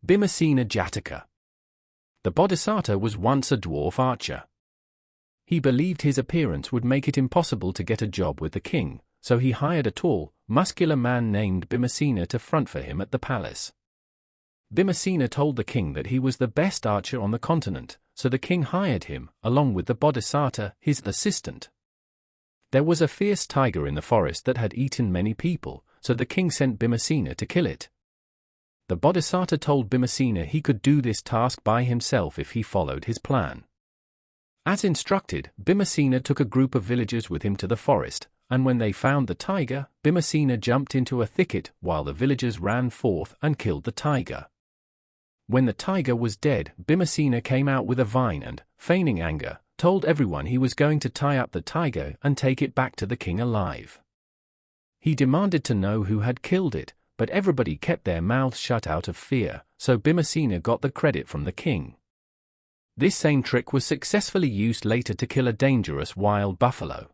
Bhimasena Jataka. The Bodhisattva was once a dwarf archer. He believed his appearance would make it impossible to get a job with the king, so he hired a tall, muscular man named Bhimasena to front for him at the palace. Bhimasena told the king that he was the best archer on the continent, so the king hired him, along with the Bodhisattva, his assistant. There was a fierce tiger in the forest that had eaten many people, so the king sent Bhimasena to kill it. The Bodhisattva told Bhimasena he could do this task by himself if he followed his plan. As instructed, Bhimasena took a group of villagers with him to the forest, and when they found the tiger, Bhimasena jumped into a thicket while the villagers ran forth and killed the tiger. When the tiger was dead, Bhimasena came out with a vine and, feigning anger, told everyone he was going to tie up the tiger and take it back to the king alive. He demanded to know who had killed it, but everybody kept their mouths shut out of fear, so Bhimasena got the credit from the king. This same trick was successfully used later to kill a dangerous wild buffalo.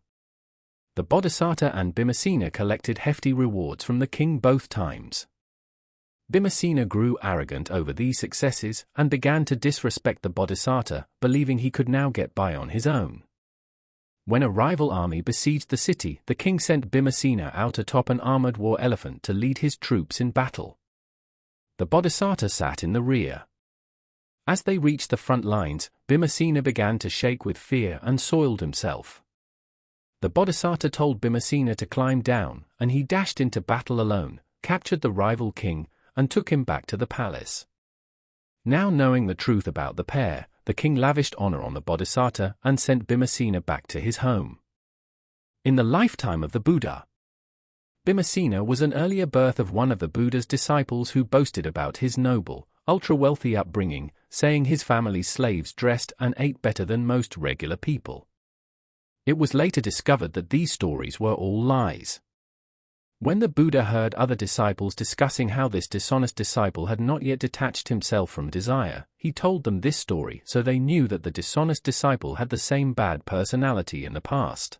The Bodhisattva and Bhimasena collected hefty rewards from the king both times. Bhimasena grew arrogant over these successes and began to disrespect the Bodhisattva, believing he could now get by on his own. When a rival army besieged the city, the king sent Bhimasena out atop an armored war elephant to lead his troops in battle. The Bodhisattva sat in the rear. As they reached the front lines, Bhimasena began to shake with fear and soiled himself. The Bodhisattva told Bhimasena to climb down, and he dashed into battle alone, captured the rival king, and took him back to the palace. Now knowing the truth about the pair, the king lavished honor on the Bodhisattva and sent Bhimasena back to his home. In the lifetime of the Buddha, Bhimasena was an earlier birth of one of the Buddha's disciples who boasted about his noble, ultra-wealthy upbringing, saying his family's slaves dressed and ate better than most regular people. It was later discovered that these stories were all lies. When the Buddha heard other disciples discussing how this dishonest disciple had not yet detached himself from desire, he told them this story so they knew that the dishonest disciple had the same bad personality in the past.